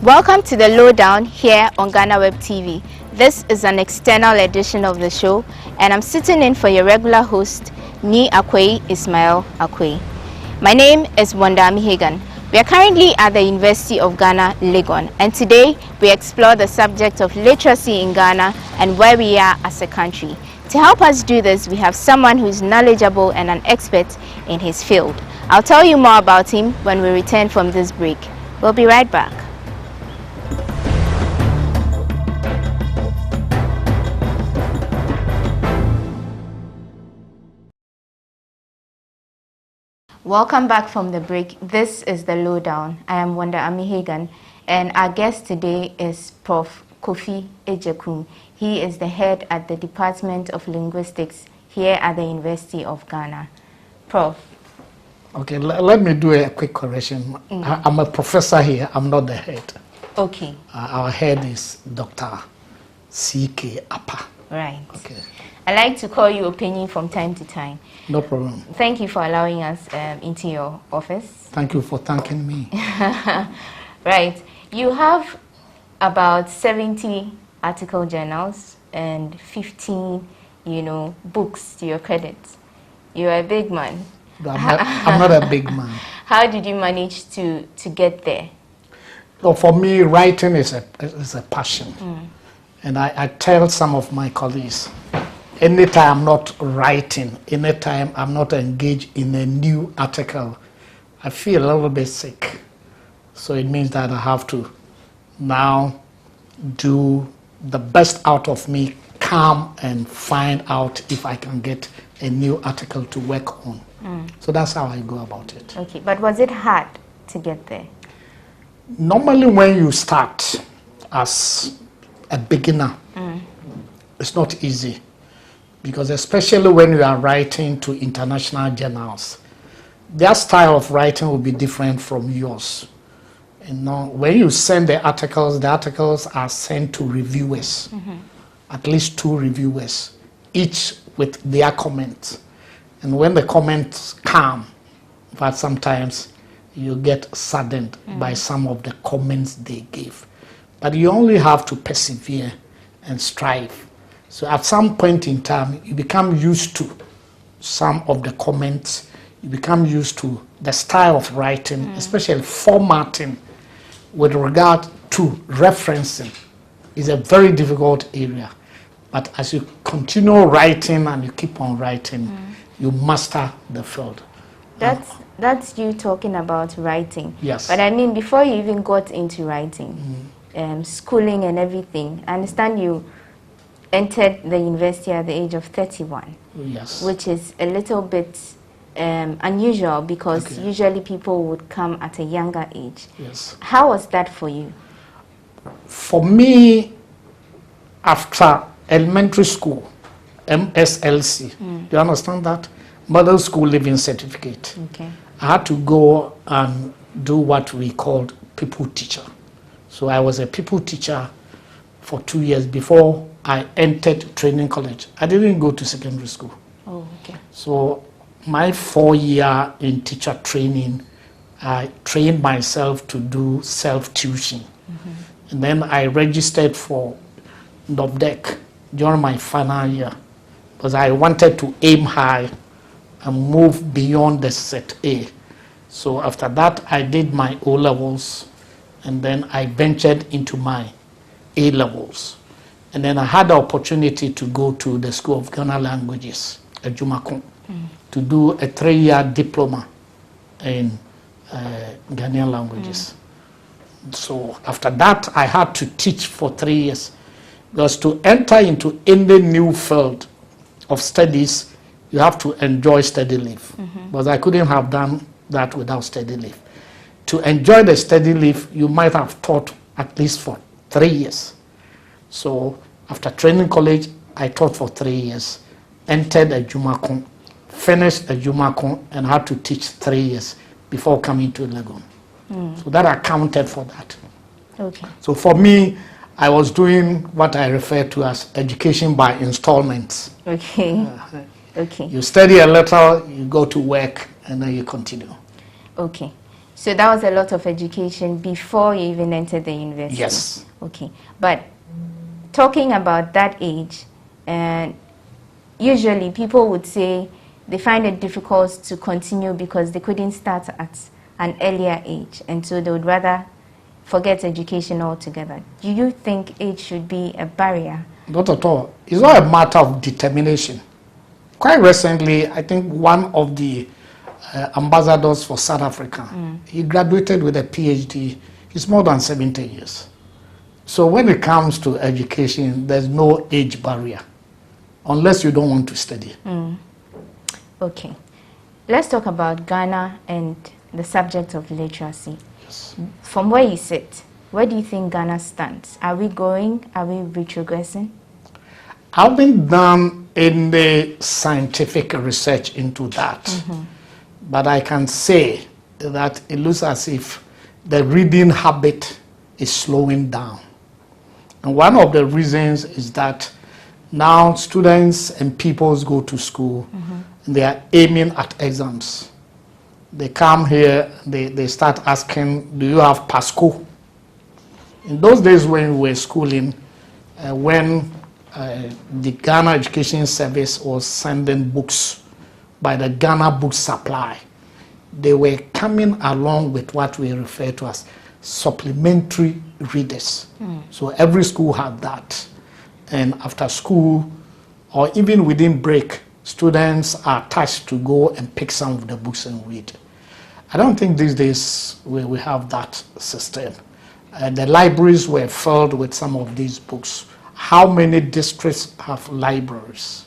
Welcome to the Lowdown here on Ghana Web TV. This is an external edition of the show, and I'm sitting in for your regular host, Ni Akwe Ismail Akwe. My name is Wanda Hagan. We are currently at the University of Ghana, Legon, and today we explore the subject of literacy in Ghana and where we are as a country. To help us do this, we have someone who is knowledgeable and an expert in his field. I'll tell you more about him when we return from this break. We'll be right back. Welcome back from the break. This is the Lowdown. I am Wanda Hagan, and our guest today is Prof Kofi Agyekum. He is the head at the Department of Linguistics here at the University of Ghana. Prof. Okay, let me do a quick correction. I'm a professor here. I'm not the head. Okay. Our head is Dr. C.K. Appa. Right. Okay. I like to call you Opinion from time to time. No problem. Thank you for allowing us into your office. Thank you for thanking me. Right. You have about 70 article journals and 15, books to your credit. You're a big man. I'm not a big man. How did you manage to get there? No, for me, writing is a passion. And I tell some of my colleagues, anytime I'm not writing, anytime I'm not engaged in a new article, I feel a little bit sick. So it means that I have to now do the best out of me, come and find out if I can get a new article to work on. So that's how I go about it. Okay, but was it hard to get there? Normally when you start as a beginner, it's not easy. Because especially when you are writing to international journals, their style of writing will be different from yours. When you send the articles are sent to reviewers, at least 2 reviewers, each with their comments. And when the comments come, but sometimes you get saddened by some of the comments they give. But you only have to persevere and strive. So at some point in time, you become used to some of the comments, you become used to the style of writing, especially formatting with regard to referencing is a very difficult area. But as you continue writing and you keep on writing, you master the field. That's you talking about writing. Yes. But I mean, before you even got into writing, schooling and everything, I understand you entered the university at the age of 31. Yes. Which is a little bit unusual because usually people would come at a younger age. Yes. How was that for you? For me, after elementary school, MSLC, do you understand that? Middle School Living Certificate. Okay. I had to go and do what we called people teacher. So I was a people teacher for 2 years before I entered training college. I didn't go to secondary school. Oh, okay. So my 4 year in teacher training, I trained myself to do self-tuition. And then I registered for NOBDEC during my final year because I wanted to aim high and move beyond the set A. So after that, I did my O-levels and then I ventured into my A-levels. And then I had the opportunity to go to the School of Ghana Languages, Advocacy, to do a 3-year diploma in Ghanaian languages. So after that, I had to teach for 3 years. Because to enter into any new field of studies, you have to enjoy study leave. Because I couldn't have done that without study leave. To enjoy the study leave, you might have taught at least for 3 years. So after training college, I taught for 3 years, entered Advocacy, finished Advocacy, and had to teach 3 years before coming to Legon. So that accounted for that. Okay. So for me, I was doing what I refer to as education by installments. Okay. Okay. You study a little, you go to work, and then you continue. Okay. So that was a lot of education before you even entered the university? Yes. Okay. But talking about that age, and usually people would say they find it difficult to continue because they couldn't start at an earlier age, and so they would rather forget education altogether. Do you think age should be a barrier? Not at all. It's not a matter of determination. Quite recently, I think one of the ambassadors for South Africa, he graduated with a PhD. He's more than 70 years. So when it comes to education, there's no age barrier, unless you don't want to study. Okay. Let's talk about Ghana and the subject of literacy. Yes. From where you sit, where do you think Ghana stands? Are we growing? Are we retrogressing? I haven't done any scientific research into that, but I can say that it looks as if the reading habit is slowing down. And one of the reasons is that now students and pupils go to school and they are aiming at exams. They come here, they start asking, do you have PASCO? In those days when we were schooling, when the Ghana Education Service was sending books by the Ghana Book Supply, they were coming along with what we refer to as supplementary readers. So every school had that. And after school, or even within break, students are tasked to go and pick some of the books and read. I don't think these days we have that system. The libraries were filled with some of these books. How many districts have libraries?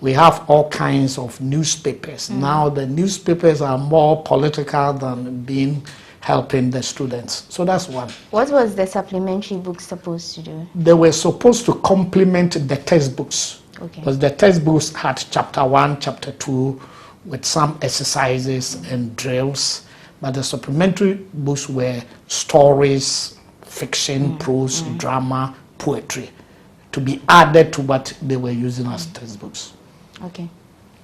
We have all kinds of newspapers. Now the newspapers are more political than being helping the students. So that's one. What was the supplementary book supposed to do? They were supposed to complement the textbooks. Okay. Because the textbooks had chapter 1, chapter 2, with some exercises and drills. But the supplementary books were stories, fiction, prose, drama, poetry, to be added to what they were using as textbooks. Okay.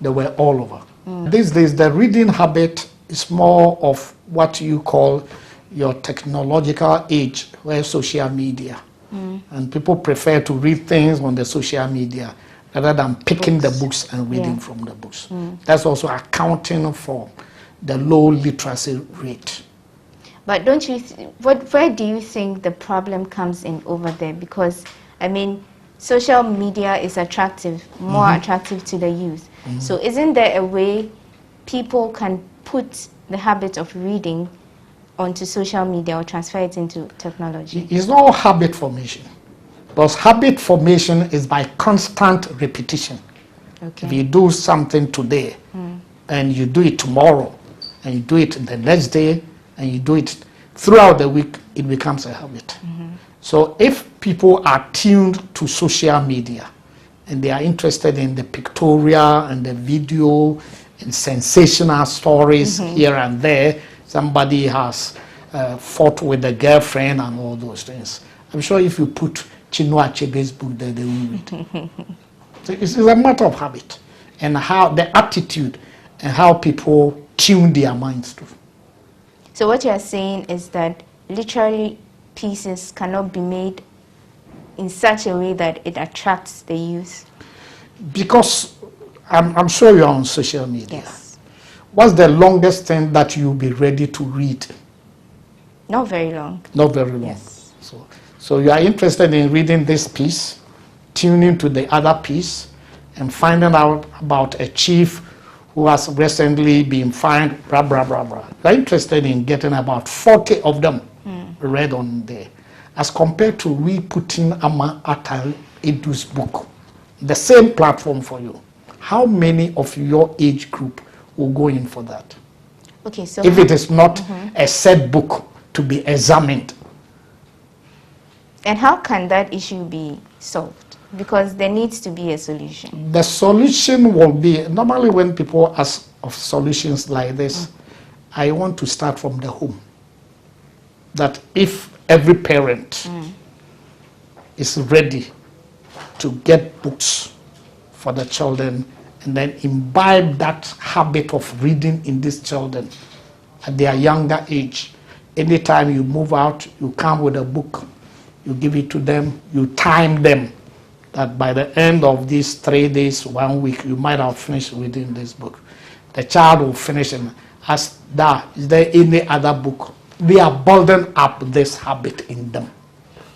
They were all over. These days, the reading habit is more of what you call your technological age, where social media. And people prefer to read things on the social media rather than picking the books and reading from the books. That's also accounting for the low literacy rate. But don't you, where do you think the problem comes in over there? Because, I mean, social media is attractive, more attractive to the youth. So isn't there a way people can put the habit of reading onto social media or transfer it into technology? It's not habit formation. Because habit formation is by constant repetition. Okay. If you do something today, and you do it tomorrow, and you do it the next day, and you do it throughout the week, it becomes a habit. So if people are tuned to social media, and they are interested in the pictorial and the video and sensational stories here and there, somebody has fought with a girlfriend and all those things. I'm sure if you put Chinua Achebe's book there, they will read. So it's a matter of habit and how the attitude and how people tune their minds to. So what you are saying is that literary pieces cannot be made in such a way that it attracts the youth? Because I'm sure you're on social media. Yes. What's the longest thing that you'll be ready to read? Not very long. Not very long. Yes. So you are interested in reading this piece, tuning to the other piece, and finding out about a chief who has recently been fined, blah, blah, blah, blah. You're interested in getting about 40 of them read on there, as compared to we putting Ama Atal Edu's book, the same platform for you. How many of your age group will go in for that? Okay, so if it is not a set book to be examined. And how can that issue be solved? Because there needs to be a solution. The solution will be, normally when people ask of solutions like this, I want to start from the home. That if every parent is ready to get books for the children and then imbibe that habit of reading in these children at their younger age. Anytime you move out, you come with a book, you give it to them, you time them that by the end of these 3 days, 1 week, you might have finished reading this book. The child will finish and ask, Dad, is there any other book? They are building up this habit in them.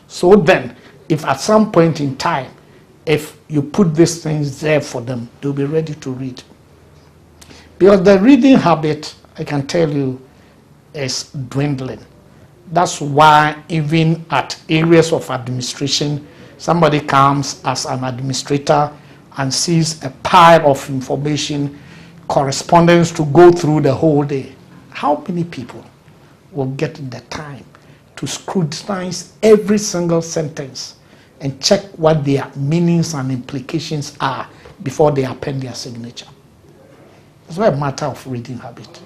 So then, if at some point in time, if you put these things there for them, they'll be ready to read. Because the reading habit, I can tell you, is dwindling. That's why even at areas of administration, somebody comes as an administrator and sees a pile of information, correspondence to go through the whole day. How many people will get the time to scrutinize every single sentence and check what their meanings and implications are before they append their signature? It's not a matter of reading habit.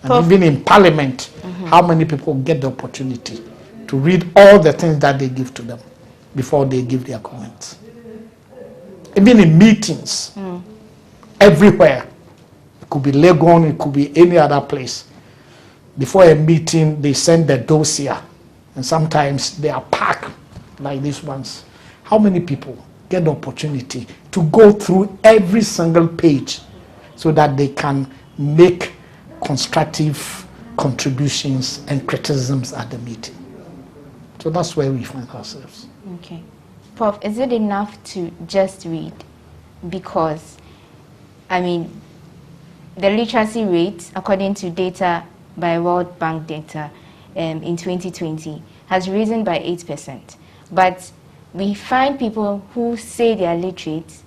And even in Parliament, how many people get the opportunity to read all the things that they give to them before they give their comments? Even in meetings, everywhere, it could be Legon, it could be any other place. Before a meeting, they send the dossier, and sometimes they are packed like these ones. How many people get the opportunity to go through every single page so that they can make constructive contributions and criticisms at the meeting? So that's where we find ourselves. Okay. Prof, is it enough to just read? Because, I mean, the literacy rate, according to data by World Bank data in 2020, has risen by 8%. But we find people who say they are literate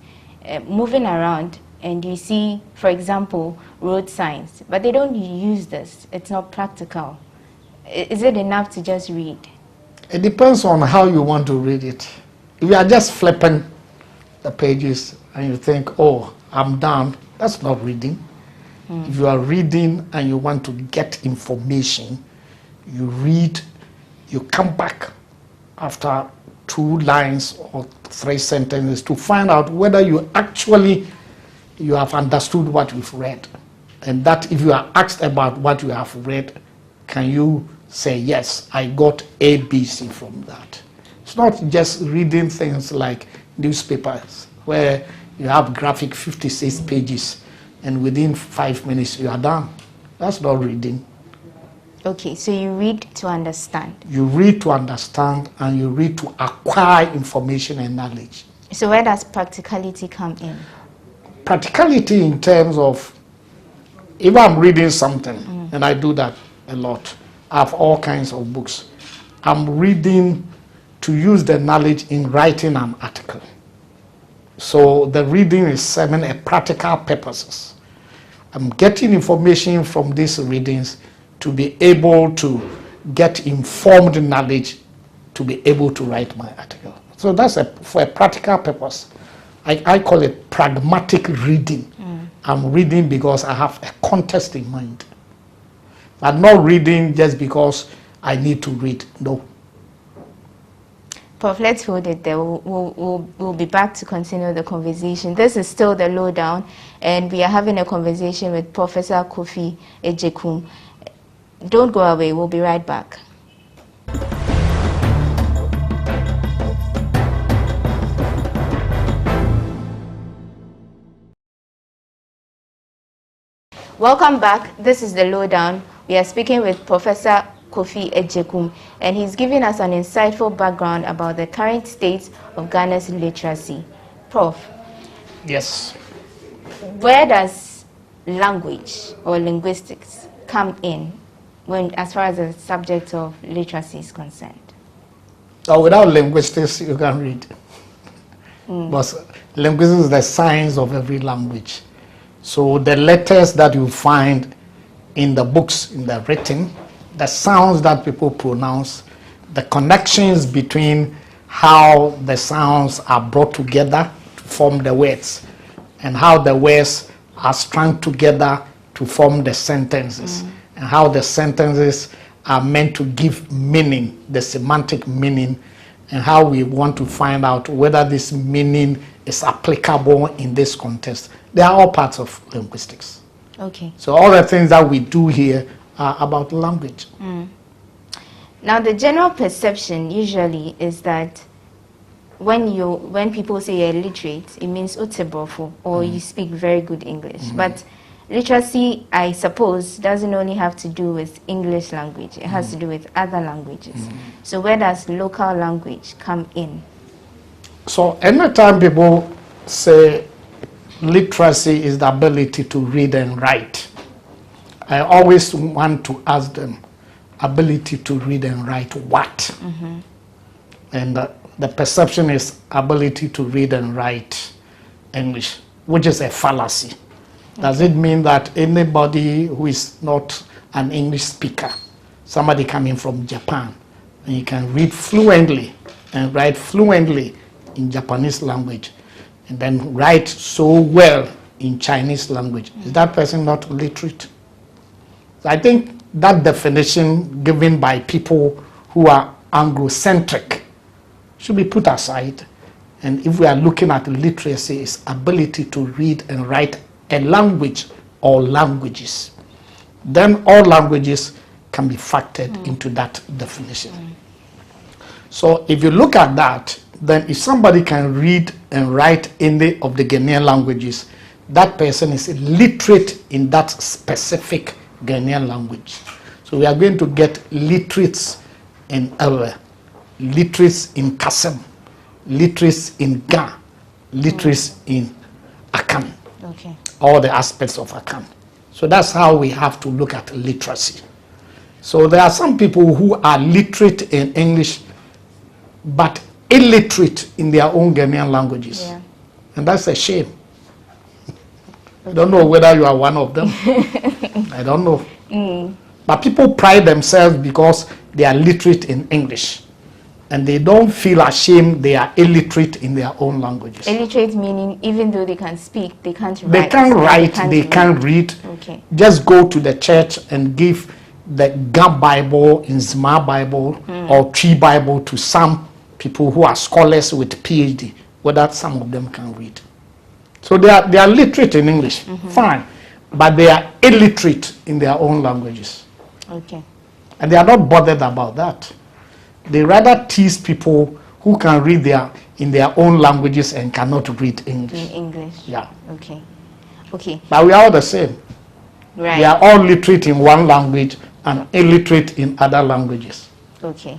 moving around, and you see, for example, road signs, but they don't use this. It's not practical. Is it enough to just read? It depends on how you want to read it. If you are just flipping the pages and you think, oh, I'm done, that's not reading. If you are reading and you want to get information, you read, you come back after 2 lines or 3 sentences to find out whether you have understood what you've read. And that if you are asked about what you have read, can you say, yes, I got A, B, C from that? It's not just reading things like newspapers where you have graphic 56 pages and within 5 minutes you are done. That's not reading. Okay, so you read to understand. You read to understand, and you read to acquire information and knowledge. So where does practicality come in? Practicality in terms of, if I'm reading something, and I do that a lot, I have all kinds of books. I'm reading to use the knowledge in writing an article. So the reading is serving a practical purposes. I'm getting information from these readings to be able to get informed knowledge to be able to write my article. So that's for a practical purpose. I call it pragmatic reading. I'm reading because I have a context in mind. I'm not reading just because I need to read. No. Prof, let's hold it there. We'll be back to continue the conversation. This is still the Lowdown, and we are having a conversation with Professor Kofi Agyekum. Don't go away. We'll be right back. Welcome back. This is the Lowdown. We are speaking with Professor Kofi Agyekum, and he's giving us an insightful background about the current state of Ghana's literacy. Prof. Yes. Where does language or linguistics come in as far as the subject of literacy is concerned? Without linguistics, you can read. But linguistics is the science of every language. So the letters that you find in the books, in the written, the sounds that people pronounce, the connections between how the sounds are brought together to form the words, and how the words are strung together to form the sentences, and how the sentences are meant to give meaning, the semantic meaning, and how we want to find out whether this meaning is applicable in this context. They are all parts of linguistics. Okay. So all the things that we do here are about language. Now, the general perception usually is that when people say you're illiterate, it means utebofo, or you speak very good English. But literacy, I suppose, doesn't only have to do with English language. It has to do with other languages. So where does local language come in? So anytime people say literacy is the ability to read and write, I always want to ask them, ability to read and write what? And the perception is ability to read and write English, which is a fallacy. Does it mean that anybody who is not an English speaker, somebody coming from Japan, and you can read fluently and write fluently in Japanese language, and then write so well in Chinese language, is that person not literate? So I think that definition given by people who are Anglo-centric should be put aside. And if we are looking at literacy, it's ability to read and write a language or languages. Then all languages can be factored into that definition. So if you look at that, then if somebody can read and write any of the Ghanaian languages, that person is literate in that specific Ghanaian language. So we are going to get literates in Ewe, literates in Kasem, literates in Ga, literates in Akan. Okay. All the aspects of Akan. So that's how we have to look at literacy. So there are some people who are literate in English, but illiterate in their own Ghanaian languages. Yeah. And that's a shame. I don't know whether you are one of them. I don't know. But people pride themselves because they are literate in English. And they don't feel ashamed they are illiterate in their own languages. Illiterate meaning even though they can speak, they can't write. They can't write, they can't read. Okay. Just go to the church and give the Ga Bible, Nzima Bible, or Tree Bible to some people who are scholars with PhD, whether some of them can read. So they are literate in English, fine, but they are illiterate in their own languages. Okay. And they are not bothered about that. They rather tease people who can read in their own languages and cannot read English. In English. Yeah. Okay. Okay. But we are all the same. Right. They are all literate in one language and illiterate in other languages. Okay.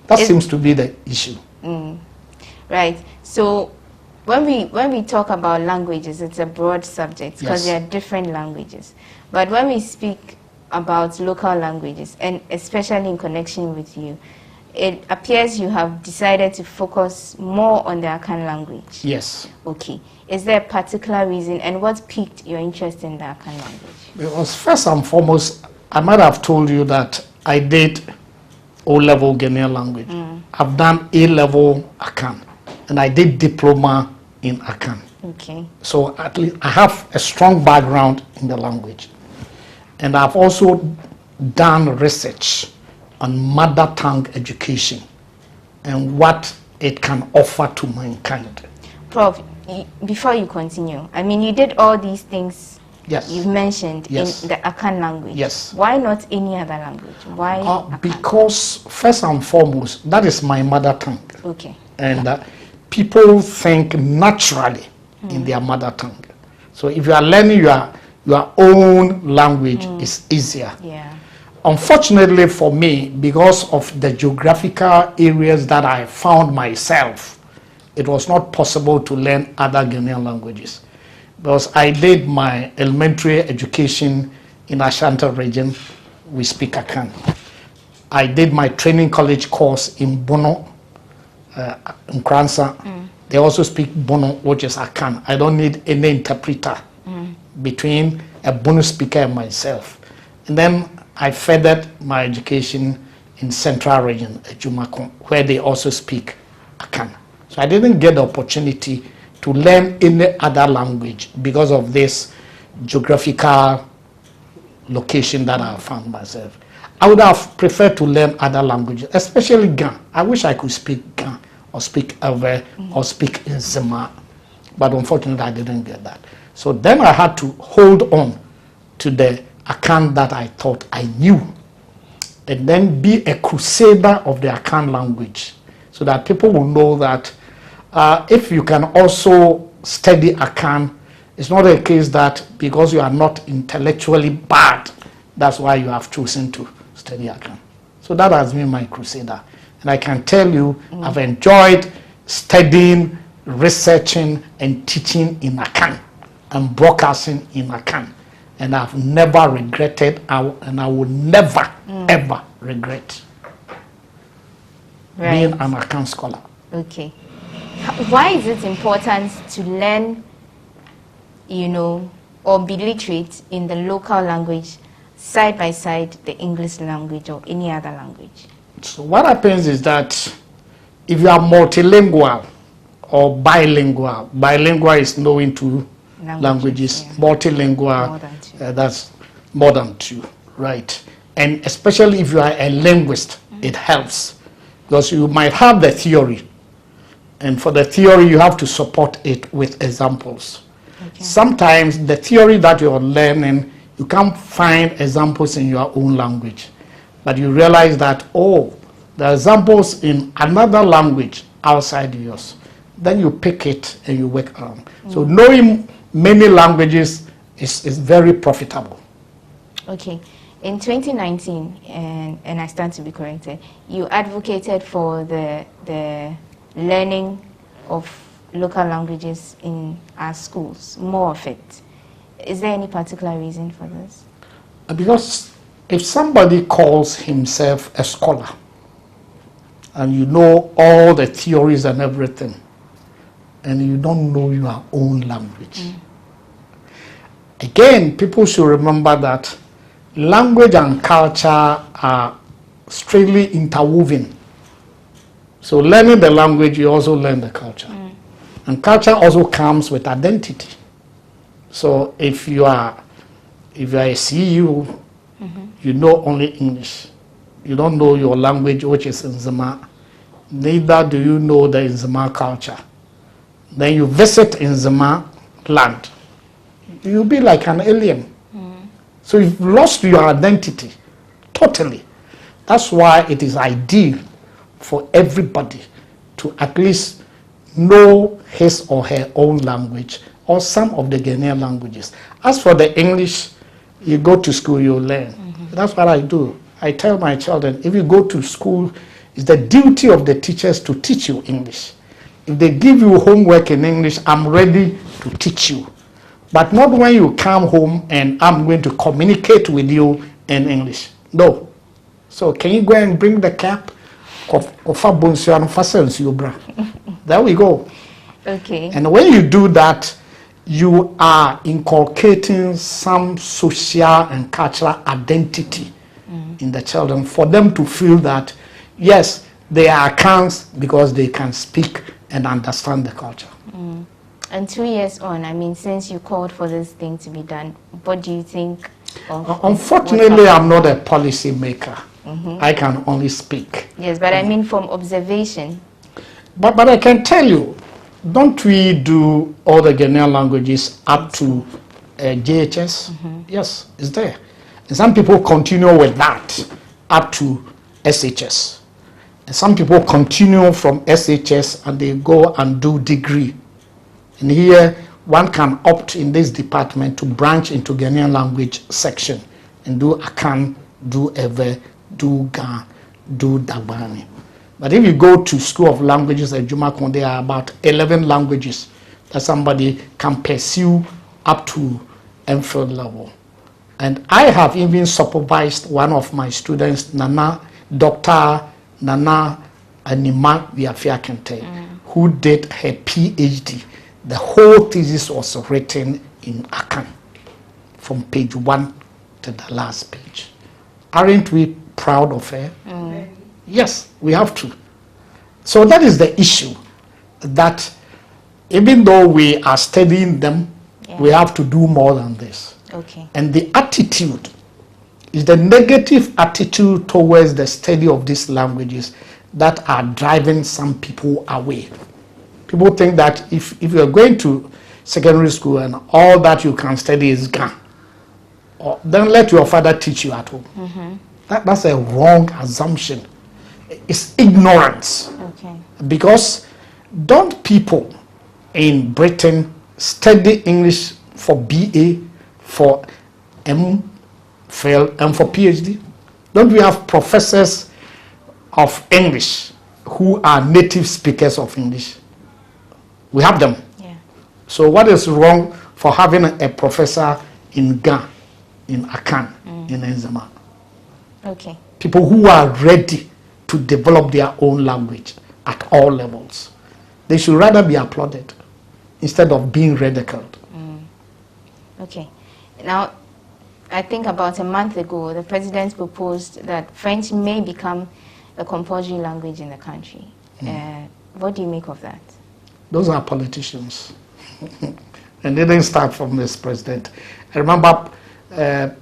That seems to be the issue. Right. So when we talk about languages, it's a broad subject because there are different languages. But when we speak about local languages, and especially in connection with you, it appears you have decided to focus more on the Akan language. Yes. Okay. Is there a particular reason, and what piqued your interest in the Akan language? Because first and foremost, I might have told you that I did O-level Ghanaian language. I've done A-level Akan, and I did diploma in Akan. Okay. So at least I have a strong background in the language. And I've also done research on mother tongue education and what it can offer to mankind. Prof, before you continue, I mean, you did all these things you've mentioned in the Akan language. Yes. Why not any other language? Why Akan? Because first and foremost, that is my mother tongue. Okay. And people think naturally in their mother tongue. So if you are learning your own language, it's easier. Yeah. Unfortunately for me, because of the geographical areas that I found myself, it was not possible to learn other Ghanaian languages. Because I did my elementary education in Ashanti region, we speak Akan. I did my training college course in Bono, in Kransa. They also speak Bono, which is Akan. I don't need any interpreter between a Bono speaker and myself. And then I furthered my education in Central Region, Ejumako, where they also speak Akan. So I didn't get the opportunity to learn any other language because of this geographical location that I found myself. I would have preferred to learn other languages, especially Ga. I wish I could speak Ga or speak Ewe or speak Nzima, but unfortunately I didn't get that. So then I had to hold on to the Akan that I thought I knew, and then be a crusader of the Akan language, so that people will know that if you can also study Akan, it's not a case that because you are not intellectually bad, that's why you have chosen to study Akan. So that has been my crusader. And I can tell you, I've enjoyed studying, researching, and teaching in Akan and broadcasting in Akan. And I've never regretted, and I will never, ever regret being an Akan scholar. Okay. Why is it important to learn, you know, or be literate in the local language side by side the English language or any other language? So what happens is that if you are multilingual or bilingual, bilingual is knowing two languages, yeah. Multilingual, that's more than two, right? And especially if you are a linguist, it helps, because you might have the theory, and for the theory you have to support it with examples. Okay. Sometimes the theory that you're learning, you can't find examples in your own language, but you realize that, oh, there are examples in another language outside yours. Then you pick it and you work around. So knowing many languages is very profitable. Okay. In 2019, and I stand to be corrected, you advocated for the learning of local languages in our schools, more of it. Is there any particular reason for this? Because if somebody calls himself a scholar, and you know all the theories and everything, and you don't know your own language. Again, people should remember that language and culture are strictly interwoven. So learning the language, you also learn the culture. And culture also comes with identity. So if you are a CEO, you know only English. You don't know your language, which is Nzema. Neither do you know the Nzema culture. Then you visit Nzema land. You'll be like an alien. So you've lost your identity totally. That's why it is ideal for everybody to at least know his or her own language or some of the Ghanaian languages. As for the English, you go to school, you learn. That's what I do. I tell my children, if you go to school, it's the duty of the teachers to teach you English. If they give you homework in English, I'm ready to teach you. But not when you come home and I'm going to communicate with you in English. No. So can you go and bring the cap of Fabonsian Fassels, you bra? There we go. Okay. And when you do that, you are inculcating some social and cultural identity in the children, for them to feel that, yes, they are Akans because they can speak and understand the culture. And 2 years on, I mean, since you called for this thing to be done, what do you think of? Unfortunately, I'm not a policy maker. I can only speak. Yes, but I mean from observation. But I can tell you, don't we do all the Ghanaian languages up to JHS? Yes, it's there. And some people continue with that up to SHS. And some people continue from SHS and they go and do degree. And here, one can opt in this department to branch into Ghanaian language section and do Akan, do Ewe, do Ga, do Dagbani. But if you go to School of Languages at Jumakon, there are about 11 languages that somebody can pursue up to MPhil level. And I have even supervised one of my students, Dr. Nana Anima Viafiakente, who did her PhD. The whole thesis was written in Akan, from page 1 to the last page. Aren't we proud of her? Yes, we have to. So that is the issue, that even though we are studying them, we have to do more than this. Okay. And the attitude is the negative attitude towards the study of these languages that are driving some people away. People think that if you're going to secondary school and all that you can study is Ga, or then let your father teach you at home. That's a wrong assumption. It's ignorance. Okay. Because don't people in Britain study English for BA, for MPhil, and for PhD? Don't we have professors of English who are native speakers of English? We have them. Yeah. So what is wrong for having a professor in Ghana, in Akan, in Enzema? Okay. People who are ready to develop their own language at all levels. They should rather be applauded instead of being ridiculed. Okay. Now, I think about a month ago, the president proposed that French may become a compulsory language in the country. What do you make of that? Those are politicians. And they didn't start from this president. I remember the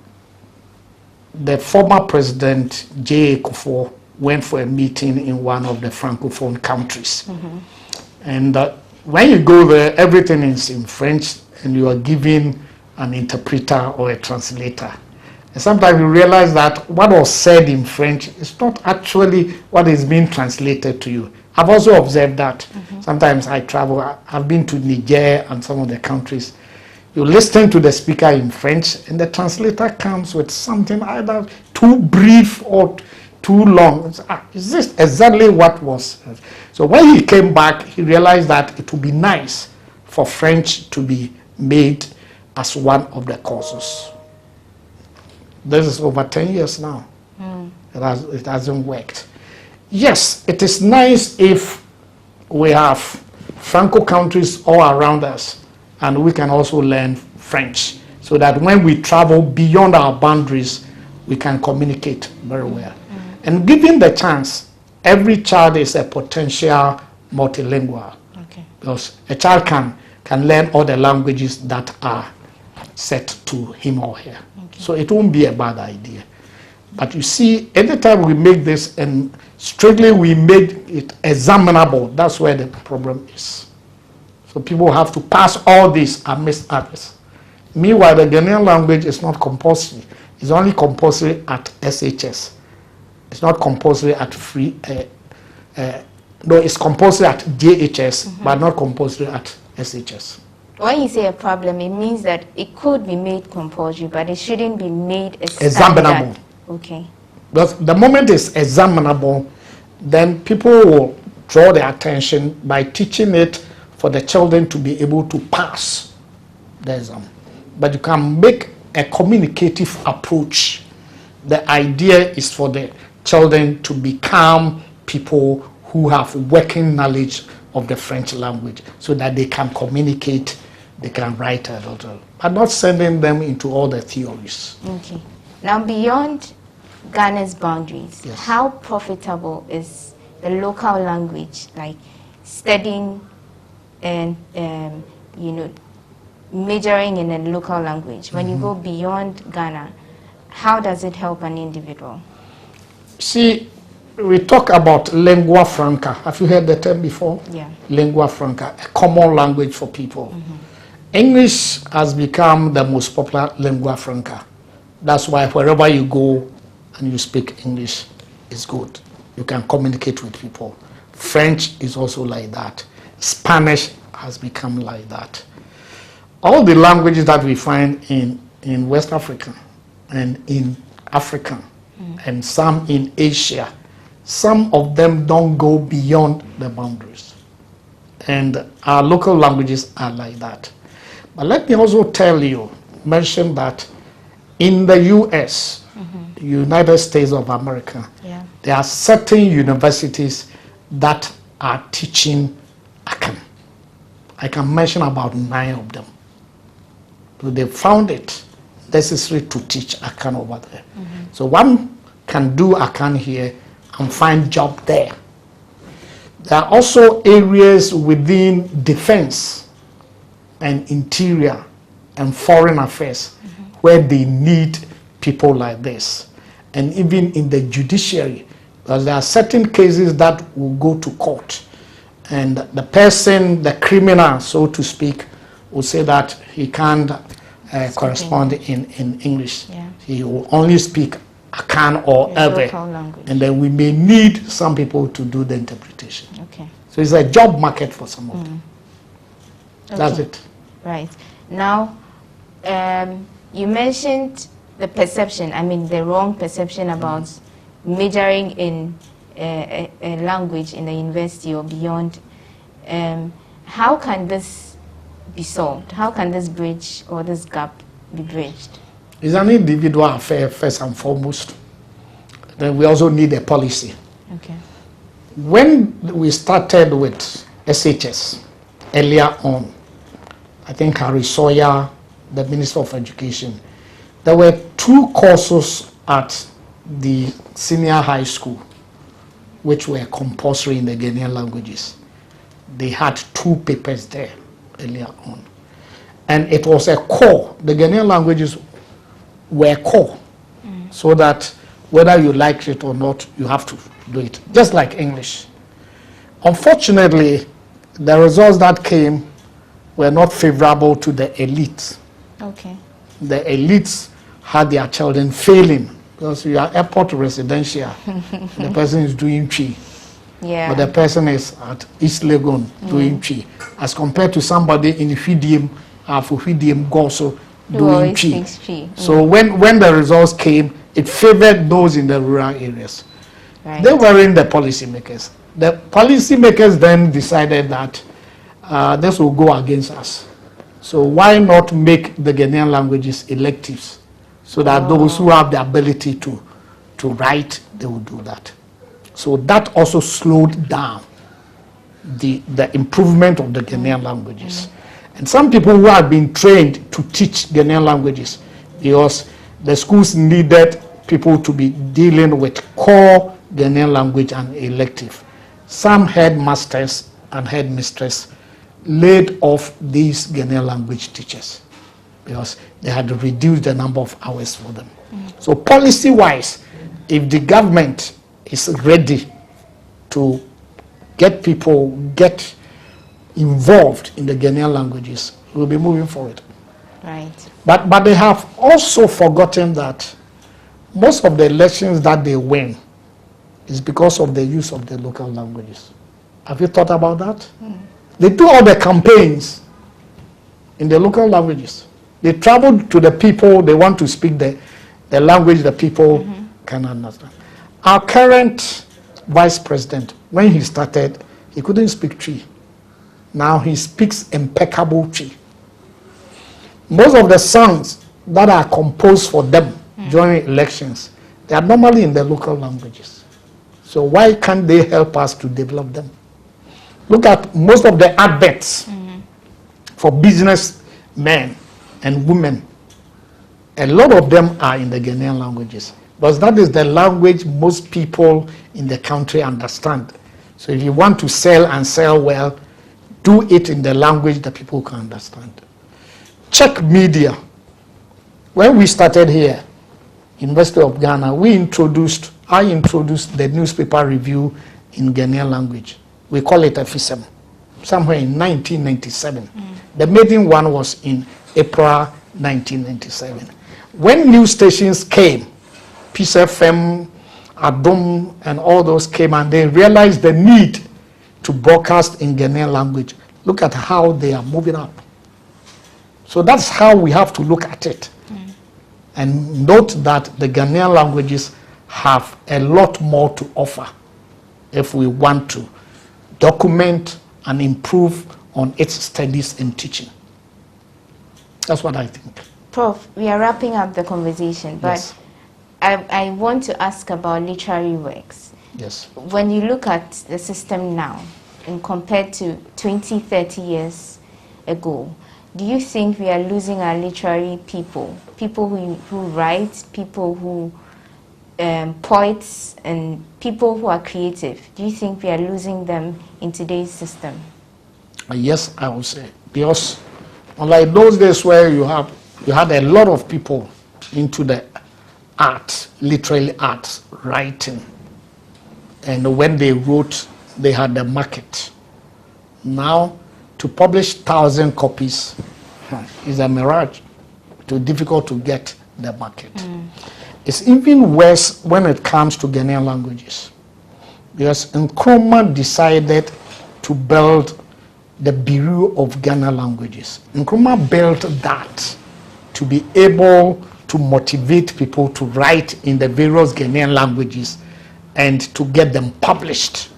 former president, J. Kufuor, went for a meeting in one of the Francophone countries. And when you go there, everything is in French, and you are given an interpreter or a translator. And sometimes you realize that what was said in French is not actually what is being translated to you. I've also observed that. Sometimes I travel, I've been to Niger and some of the countries. You listen to the speaker in French, and the translator comes with something either too brief or too long. Is this exactly what was? So when he came back, he realized that it would be nice for French to be made as one of the courses. This is over 10 years now. It hasn't worked. Yes, it is nice if we have Franco countries all around us, and we can also learn French, so that when we travel beyond our boundaries, we can communicate very well. And given the chance, every child is a potential multilingual. Okay. Because a child can learn all the languages that are set to him or her. Okay. So it won't be a bad idea. But you see, anytime we make this and strictly we made it examinable, that's where the problem is. So people have to pass all this and miss others. Meanwhile, the Ghanaian language is not compulsory. It's only compulsory at SHS. It's not compulsory at free. No, it's compulsory at JHS, but not compulsory at SHS. When you say a problem, it means that it could be made compulsory, but it shouldn't be made examinable. Okay. Because the moment it's examinable, then people will draw their attention by teaching it for the children to be able to pass the exam. But you can make a communicative approach. The idea is for the children to become people who have working knowledge of the French language, so that they can communicate, they can write a little, but not sending them into all the theories. Okay. Now, beyond Ghana's boundaries, yes, how profitable is the local language, like studying and majoring in a local language? When you go beyond Ghana, how does it help an individual? See, we talk about lingua franca. Have you heard the term before? Yeah. Lingua franca, a common language for people. English has become the most popular lingua franca. That's why wherever you go and you speak English, it's good. You can communicate with people. French is also like that. Spanish has become like that. All the languages that we find in West Africa and in Africa and some in Asia, some of them don't go beyond the boundaries. And our local languages are like that. But let me also mention that in the US, United States of America, there are certain universities that are teaching Akan. I can mention about 9 of them. So they found it necessary to teach Akan over there. So one can do Akan here and find job there. There are also areas within defense and interior and foreign affairs where they need people like this. And even in the judiciary, because there are certain cases that will go to court, and the person, the criminal, so to speak, will say that he can't correspond in English. Yeah. He will only speak Akan or Ewe, and then we may need some people to do the interpretation. Okay. So it's a job market for some of them. Okay. That's it. Right. Now, you mentioned the perception, I mean the wrong perception about majoring in a language in the university or beyond. How can this be solved? How can this bridge or this gap be bridged? It's an individual affair first and foremost. Then we also need a policy. Okay. When we started with SHS earlier on, I think Harry Sawyer, the Minister of Education, there were 2 courses at the senior high school which were compulsory in the Ghanaian languages. They had 2 papers there earlier on. And it was a core. The Ghanaian languages were core. So that whether you like it or not, you have to do it. Just like English. Unfortunately, the results that came were not favorable to the elites. Okay. The elites had their children failing because you are airport residential. The person is doing chi. Yeah. But the person is at East Legon doing chi. As compared to somebody in Fidium, for Fidium Goso doing chi. So when the results came, it favored those in the rural areas. Right. They weren't the policymakers. The policymakers then decided that this will go against us. So why not make the Ghanaian languages electives so that those who have the ability to write, they will do that. So that also slowed down the improvement of the Ghanaian languages. And some people who have been trained to teach Ghanaian languages, because the schools needed people to be dealing with core Ghanaian language and elective. Some headmasters and headmistresses laid off these Ghanaian language teachers because they had reduced the number of hours for them. So policy-wise, if the government is ready to get people involved in the Ghanaian languages, we'll be moving forward. Right. But they have also forgotten that most of the elections that they win is because of the use of the local languages. Have you thought about that? They do all the campaigns in the local languages. They travel to the people, they want to speak the language the people can understand. Our current vice president, when he started, he couldn't speak Twi. Now he speaks impeccable Twi. Most of the songs that are composed for them during elections, they are normally in the local languages. So why can't they help us to develop them? Look at most of the adverts for businessmen and women. A lot of them are in the Ghanaian languages, because that is the language most people in the country understand. So if you want to sell and sell well, do it in the language that people can understand. Check media. When we started here, University of Ghana, I introduced the newspaper review in Ghanaian language. We call it a FISM, somewhere in 1997. The maiden one was in April 1997. When news stations came, Peace FM, Adom, and all those came, and they realized the need to broadcast in Ghanaian language. Look at how they are moving up. So that's how we have to look at it. And note that the Ghanaian languages have a lot more to offer if we want to document and improve on its studies and teaching. That's what I think. Prof, we are wrapping up the conversation, but yes. I want to ask about literary works. Yes. When you look at the system now, and compared to 20, 30 years ago, do you think we are losing our literary people? People who write, people who, poets, and people who are creative. Do you think we are losing them in today's system? Yes, I would say. Because unlike those days where you had a lot of people into the art, literally art, writing. And when they wrote, they had the market. Now, to publish 1,000 copies is a mirage. Too difficult to get the market. It's even worse when it comes to Ghanaian languages, because Nkrumah decided to build the Bureau of Ghana Languages. Nkrumah built that to be able to motivate people to write in the various Ghanaian languages and to get them published.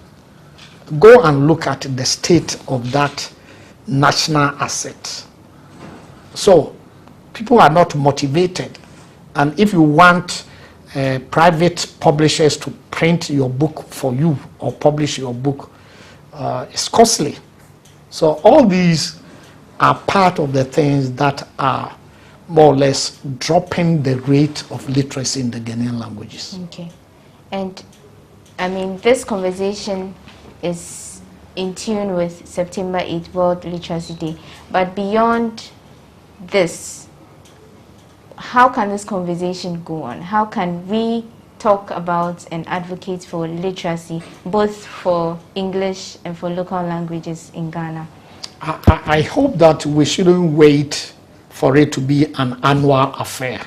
Go and look at the state of that national asset. So people are not motivated, and if you want private publishers to print your book for you or publish your book, it's costly. So all these are part of the things that are more or less dropping the rate of literacy in the Ghanaian languages. Okay. And I mean, this conversation is in tune with September 8th World Literacy Day. But beyond this, how can this conversation go on? How can we talk about and advocate for literacy, both for English and for local languages in Ghana? I hope that we shouldn't wait for it to be an annual affair.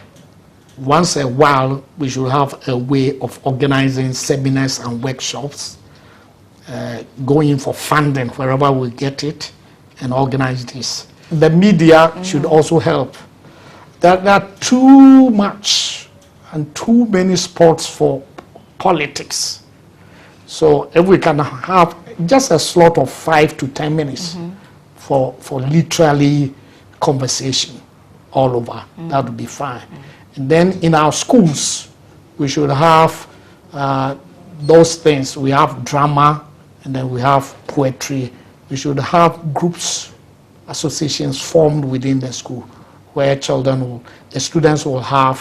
Once a while, we should have a way of organizing seminars and workshops, going for funding wherever we get it, and organize this. The media should also help. There are too much and too many sports for politics. So if we can have just a slot of 5 to 10 minutes for literally conversation all over, that would be fine. And then in our schools, we should have those things. We have drama, and then we have poetry. We should have groups, associations formed within the school, where the students will have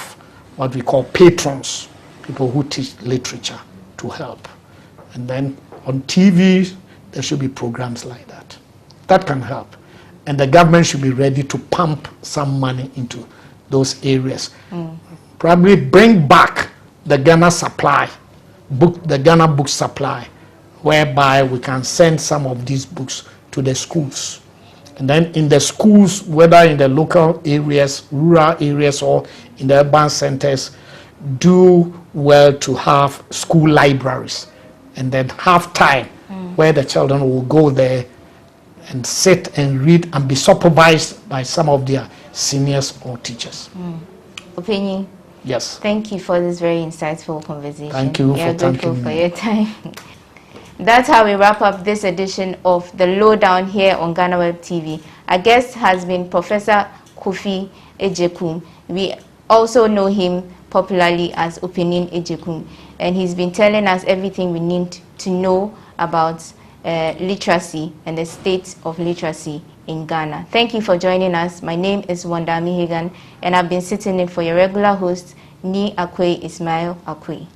what we call patrons, people who teach literature to help. And then on TV, there should be programs like that. That can help. And the government should be ready to pump some money into those areas. Probably bring back the Ghana supply, the Ghana book supply, whereby we can send some of these books to the schools. And then in the schools, whether in the local areas, rural areas, or in the urban centers, do well to have school libraries, and then have time where the children will go there and sit and read and be supervised by some of their seniors or teachers. Opinion? Yes. Thank you for this very insightful conversation. Thank you for grateful for your time. That's how we wrap up this edition of the Lowdown here on Ghana Web TV. Our guest has been Professor Kofi Agyekum. We also know him popularly as Opinion Agyekum, and he's been telling us everything we need to know about literacy and the state of literacy in Ghana. Thank you for joining us. My name is Wanda Mihigan, and I've been sitting in for your regular host, Ni Akwe Ismail Akwe.